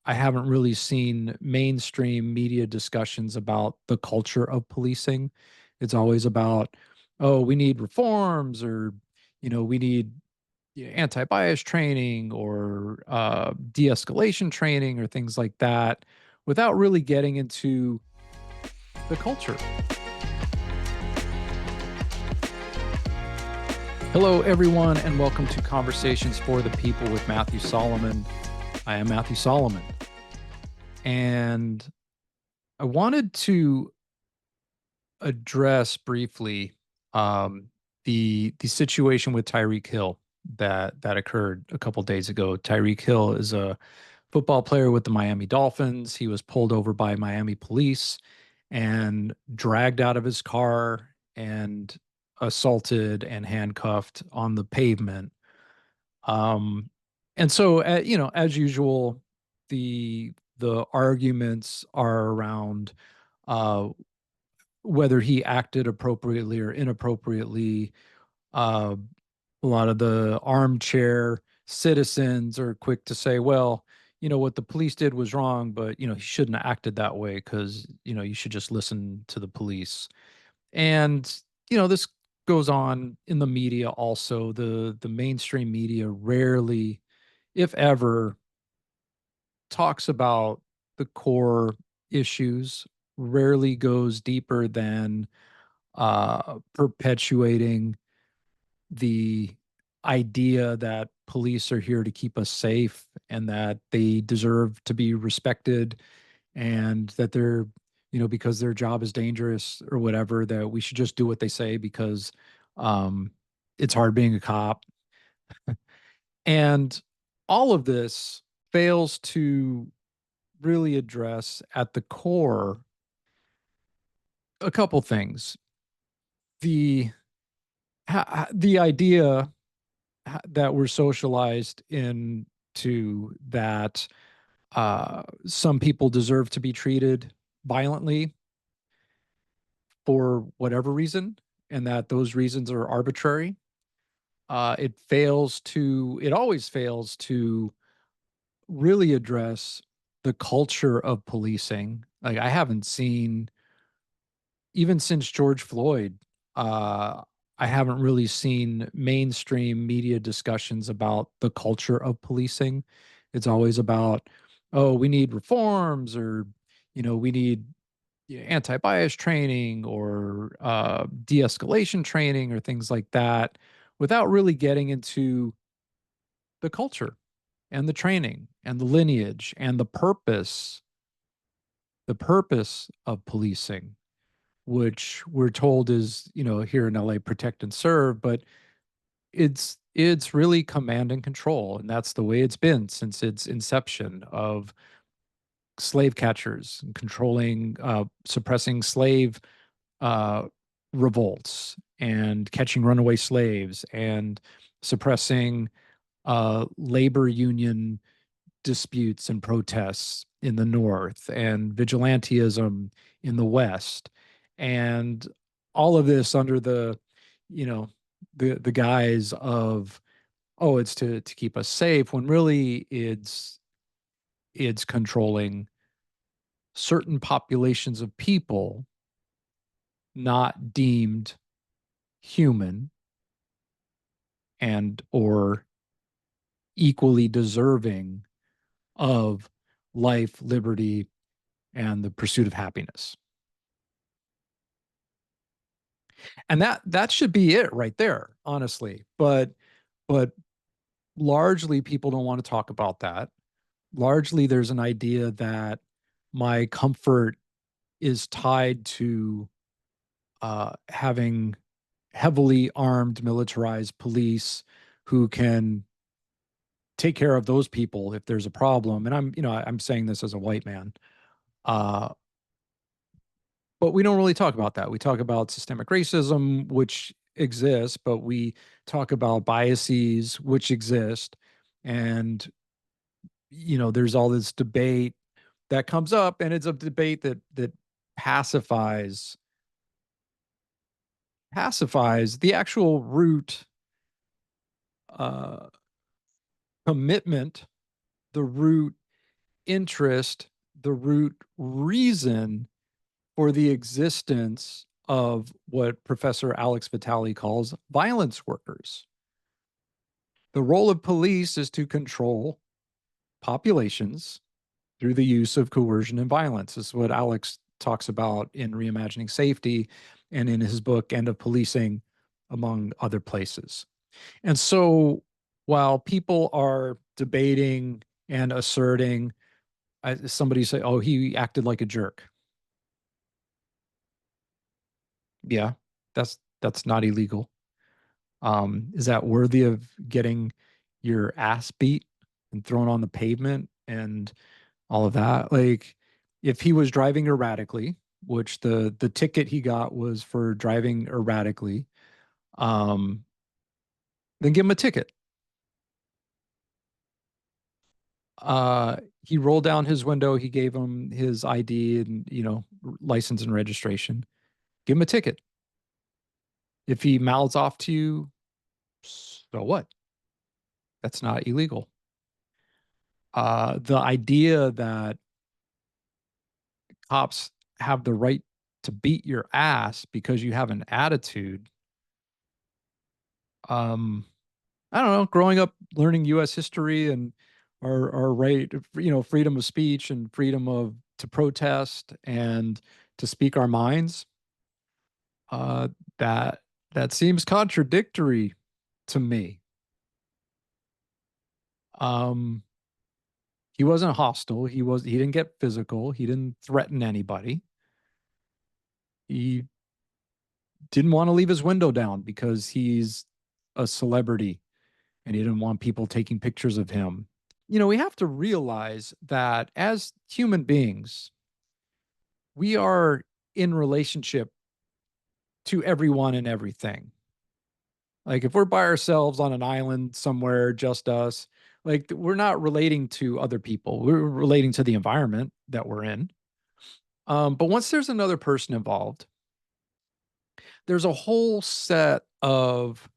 I haven't really seen mainstream media discussions about the culture of policing. It's always about, oh, we need reforms, or, we need anti-bias training, or de-escalation training, or things like that, without really getting into the culture. Hello, everyone, and welcome to Conversations for the People with Matthew Solomon. I am Matthew Solomon, and I wanted to address briefly the situation with Tyreek Hill that occurred a couple days ago. Tyreek Hill is a football player with the Miami Dolphins. He was pulled over by Miami police and dragged out of his car and assaulted and handcuffed on the pavement. Um, and so, as usual, the arguments are around uh, whether he acted appropriately or inappropriately. Uh, a lot of the armchair citizens are quick to say, well, what the police did was wrong, but, he shouldn't have acted that way because, you should just listen to the police. And, this goes on in the media also. The mainstream media rarely, if ever, talks about the core issues, rarely goes deeper than perpetuating the idea that police are here to keep us safe and that they deserve to be respected, and that they're, because their job is dangerous or whatever, that we should just do what they say because um, it's hard being a cop. And all of this fails to really address at the core a couple things. The the idea that we're socialized into that some people deserve to be treated violently for whatever reason, and that those reasons are arbitrary. It always fails to really address the culture of policing. Like, I haven't seen, even since George Floyd, uh, I haven't really seen mainstream media discussions about the culture of policing. It's always about, oh, we need reforms, or, we need anti-bias training, or de-escalation training, or things like that, without really getting into the culture and the training and the lineage and the purpose of policing, which we're told is, here in LA, protect and serve, but it's really command and control, and that's the way it's been since its inception, of slave catchers and controlling, suppressing slave uh, revolts, and catching runaway slaves, and suppressing labor union disputes and protests in the North, and vigilantism in the West. And all of this under you know, the guise of, oh, it's to keep us safe, when really it's controlling certain populations of people not deemed human and or equally deserving of life, liberty, and the pursuit of happiness. And that should be it right there, honestly. But largely people don't want to talk about that. Largely there's an idea that my comfort is tied to having heavily armed, militarized police who can take care of those people if there's a problem. And I'm saying this as a white man. Uh, but we don't really talk about that. We talk about systemic racism, which exists, but we talk about biases, which exist. And, there's all this debate that comes up, and it's a debate that pacifies pacifies the actual root uh, commitment, the root interest, the root reason for the existence of what Professor Alex Vitale calls violence workers. The role of police is to control populations through the use of coercion and violence. This is what Alex talks about in Reimagining Safety and in his book, End of Policing, among other places. And so while people are debating and asserting, somebody say, oh, he acted like a jerk. Yeah, that's not illegal. Is that worthy of getting your ass beat and thrown on the pavement and all of that? Like, if he was driving erratically, which the ticket he got was for driving erratically, um, then give him a ticket. He rolled down his window. He gave him his ID and license and registration. Give him a ticket. If he mouths off to you, so what? That's not illegal. The idea that cops have the right to beat your ass because you have an attitude. Um, I don't know. Growing up, learning U.S. history and our right, freedom of speech and freedom of to protest and to speak our minds. Uh, that that seems contradictory to me. Um, he wasn't hostile. He didn't get physical. He didn't threaten anybody. He didn't want to leave his window down because he's a celebrity and he didn't want people taking pictures of him. We have to realize that as human beings, we are in relationship to everyone and everything. Like if we're by ourselves on an island somewhere, just us, like we're not relating to other people. We're relating to the environment that we're in. But once there's another person involved, there's a whole set of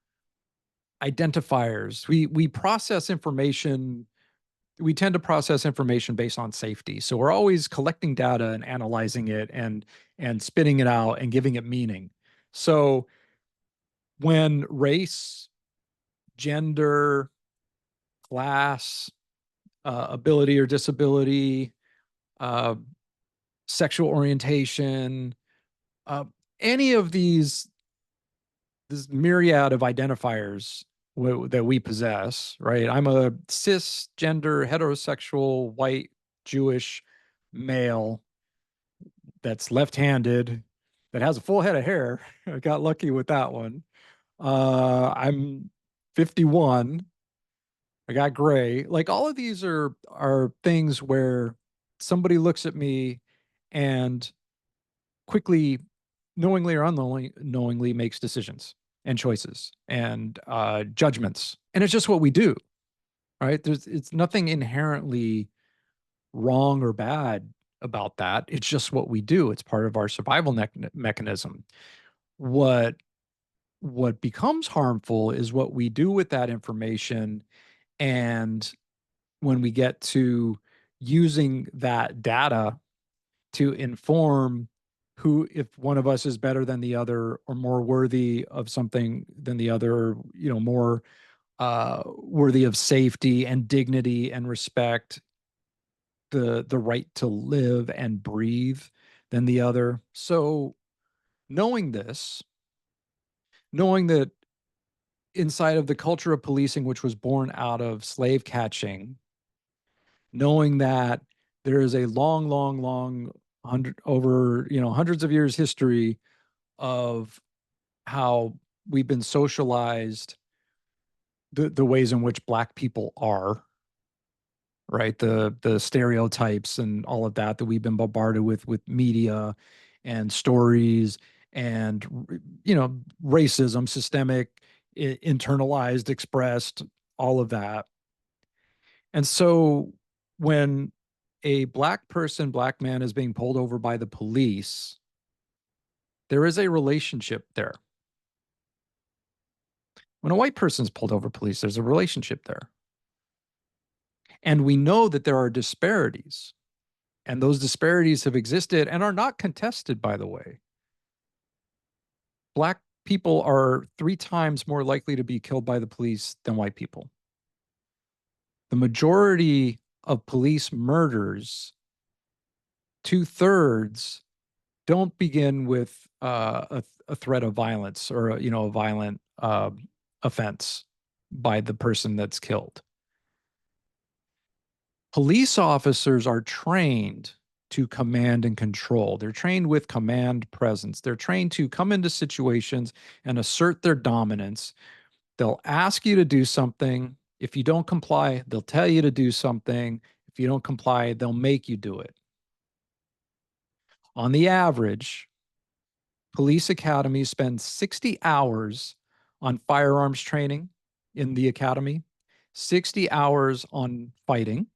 identifiers. We process information. We tend to process information based on safety. So we're always collecting data and analyzing it and spitting it out and giving it meaning. So when race, gender, class, ability or disability, uh, sexual orientation, uh, any of these this myriad of identifiers that we possess, right? I'm a cisgender, heterosexual, white, Jewish male that's left-handed, that has a full head of hair. I got lucky with that one. I'm 51. I got gray. Like all of these are things where somebody looks at me and quickly, knowingly or unknowingly, makes decisions and choices and judgments. And it's just what we do, right? It's nothing inherently wrong or bad about that. It's just what we do. It's part of our survival mechanism. What what becomes harmful is what we do with that information, and when we get to using that data to inform who, if one of us is better than the other or more worthy of something than the other, more worthy of safety and dignity and respect, the right to live and breathe than the other. So knowing this, knowing that inside of the culture of policing, which was born out of slave catching, knowing that there is a long, long, long hundreds of years history of how we've been socialized, the ways in which Black people are, right? The stereotypes and all of that we've been bombarded with media and stories and racism, systemic, internalized, expressed, all of that. And so when a Black man is being pulled over by the police, there is a relationship there. When a white person is pulled over police, there's a relationship there. And we know that there are disparities, and those disparities have existed and are not contested, by the way. Black people are 3 times more likely to be killed by the police than white people. The majority of police murders, 2/3, don't begin with a threat of violence or a violent offense by the person that's killed. Police officers are trained to command and control. They're trained with command presence. They're trained to come into situations and assert their dominance. They'll ask you to do something. If you don't comply, they'll tell you to do something. If you don't comply, they'll make you do it. On the average, police academies spend 60 hours on firearms training in the academy, 60 hours on fighting,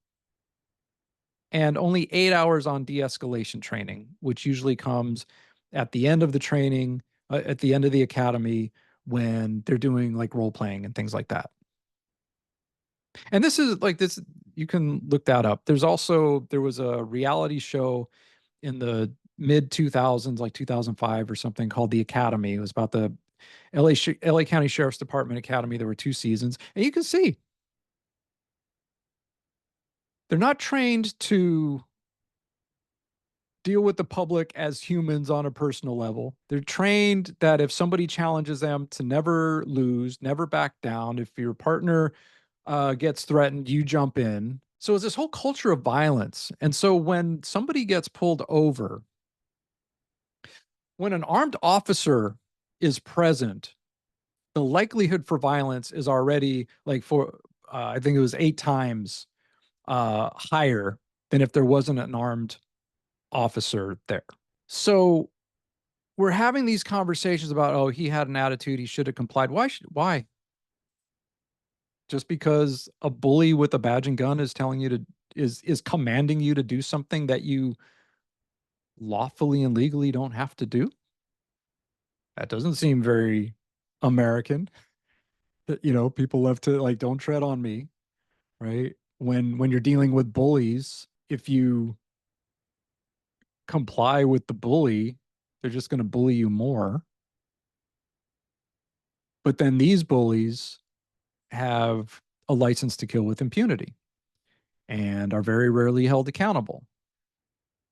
and only 8 hours on de-escalation training, which usually comes at the end of the training, at the end of the academy, when they're doing like role playing and things like that. And this is like this, you can look that up. There was a reality show in the mid 2000s, like 2005 or something, called The Academy. It was about the LA County Sheriff's Department Academy. There were 2 seasons, and you can see they're not trained to deal with the public as humans on a personal level. They're trained that if somebody challenges them, to never lose, never back down. If your partner gets threatened, you jump in. So it's this whole culture of violence. And so when somebody gets pulled over, when an armed officer is present, the likelihood for violence is already like I think it was 8 times higher than if there wasn't an armed officer there. So we're having these conversations about, oh, he had an attitude, he should have complied. Why? Just because a bully with a badge and gun is telling you to is commanding you to do something that you lawfully and legally don't have to do? That doesn't seem very American. People love to like, don't tread on me, right? When you're dealing with bullies, if you comply with the bully, they're just going to bully you more. But then these bullies have a license to kill with impunity and are very rarely held accountable.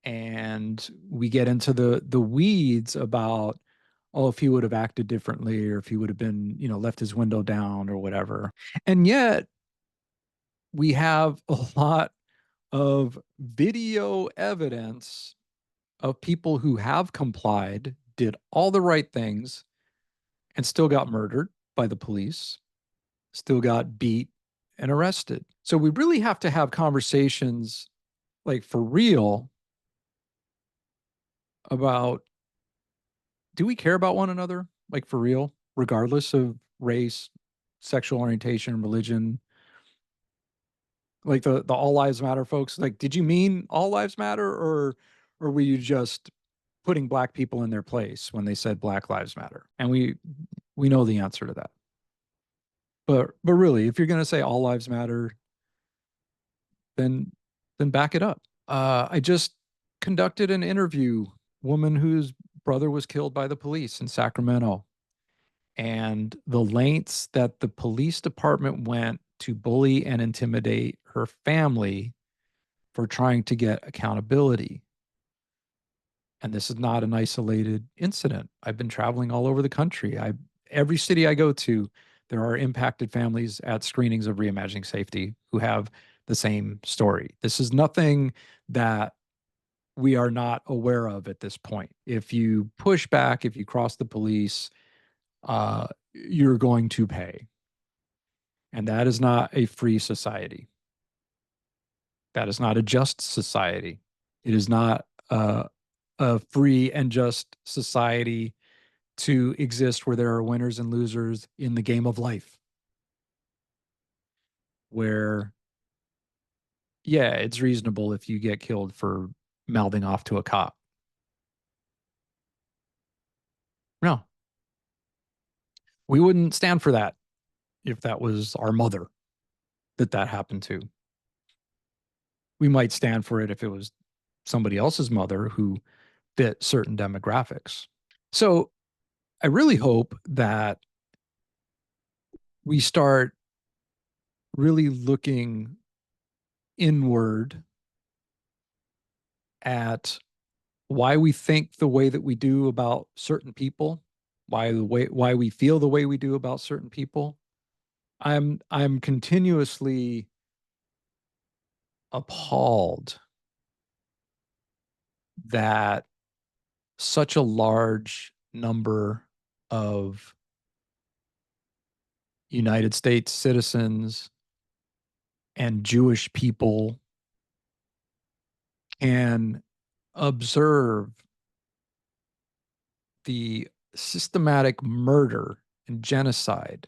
And we get into the weeds about, oh, if he would have acted differently, or if he would have been, left his window down or whatever. And yet we have a lot of video evidence of people who have complied, did all the right things, and still got murdered by the police, still got beat and arrested. So we really have to have conversations like for real about, do we care about one another? Like for real, regardless of race, sexual orientation, religion, like the all lives matter folks. Like, did you mean all lives matter, or were you just putting black people in their place when they said Black Lives Matter? And we know the answer to that. But really, if you're going to say all lives matter, then back it up. I just conducted an interview, woman whose brother was killed by the police in Sacramento, and the lengths that the police department went to bully and intimidate her family for trying to get accountability. And this is not an isolated incident. I've been traveling all over the country. Every city I go to, there are impacted families at screenings of Reimagining Safety who have the same story. This is nothing that we are not aware of at this point. If you push back, if you cross the police, you're going to pay. And that is not a free society. That is not a just society. It is not a free and just society to exist where there are winners and losers in the game of life. Where, yeah, it's reasonable if you get killed for mouthing off to a cop. No, we wouldn't stand for that if that was our mother that happened to. We might stand for it if it was somebody else's mother who fit certain demographics. So I really hope that we start really looking inward at why we think the way that we do about certain people, why we feel the way we do about certain people. I'm continuously appalled that such a large number of United States citizens and Jewish people can observe the systematic murder and genocide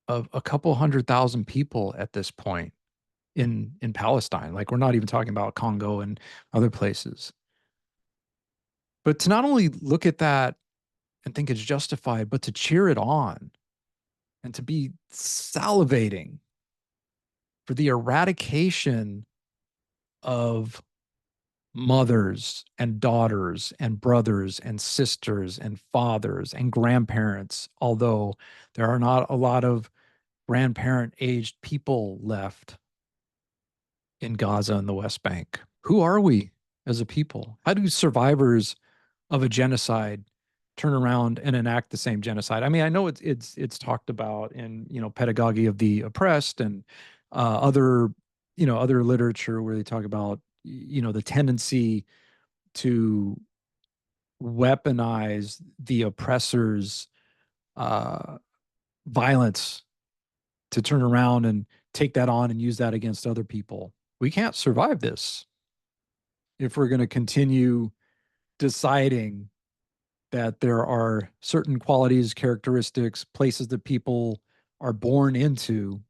of a couple 100,000 people at this point in Palestine. Like, we're not even talking about Congo and other places. But to not only look at that and think it's justified, but to cheer it on and to be salivating for the eradication of mothers and daughters and brothers and sisters and fathers and grandparents, although there are not a lot of grandparent aged people left in Gaza and the West Bank. Who are we as a people? How do survivors of a genocide turn around and enact the same genocide? I mean, I know it's talked about in, pedagogy of the oppressed and other, other literature where they talk about, the tendency to weaponize the oppressor's uh, violence to turn around and take that on and use that against other people. We can't survive this if we're going to continue deciding that there are certain qualities, characteristics, places that people are born into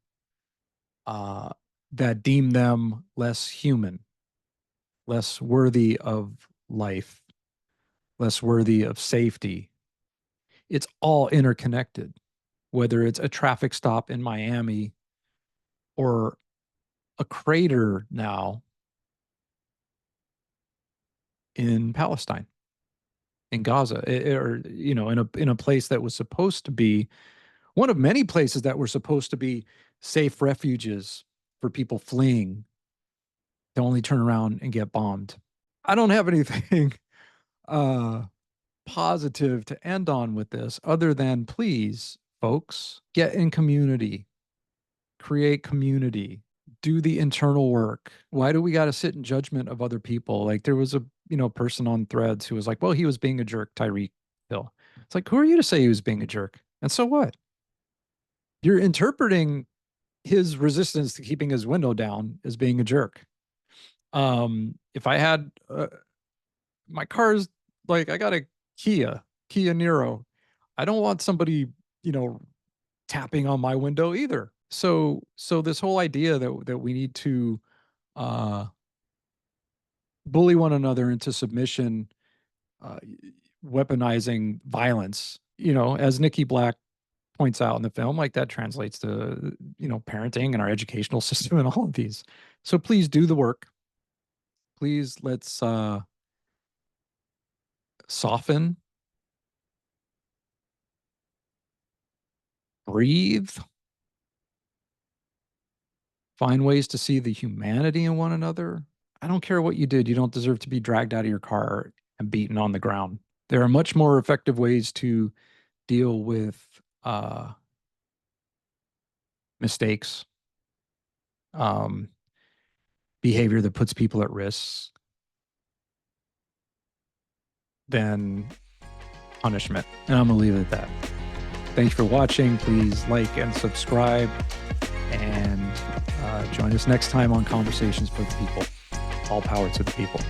uh, that deem them less human, less worthy of life, less worthy of safety. It's all interconnected, whether it's a traffic stop in Miami or a crater now in Palestine, in Gaza, or in a place that was supposed to be one of many places that were supposed to be safe refuges for people fleeing to only turn around and get bombed. I don't have anything uh, positive to end on with this other than, please, folks, get in community, create community, do the internal work. Why do we got to sit in judgment of other people? Like, there was a person on Threads who was like, well, he was being a jerk, Tyreek Hill. It's like, who are you to say he was being a jerk? And so what? You're interpreting his resistance to keeping his window down as being a jerk. If I had my car's, like, I got a Kia Niro. I don't want somebody, you know, tapping on my window either. So this whole idea that we need to uh bully one another into submission, uh weaponizing violence, as Nikki Black points out in the film, like, that translates to, parenting and our educational system and all of these. So please do the work. Please, let's soften, breathe, find ways to see the humanity in one another. I don't care what you did. You don't deserve to be dragged out of your car and beaten on the ground. There are much more effective ways to deal with mistakes, um, behavior that puts people at risk than punishment. And I'm going to leave it at that. Thanks for watching. Please like and subscribe, and join us next time on Conversations for the People. All power to the people.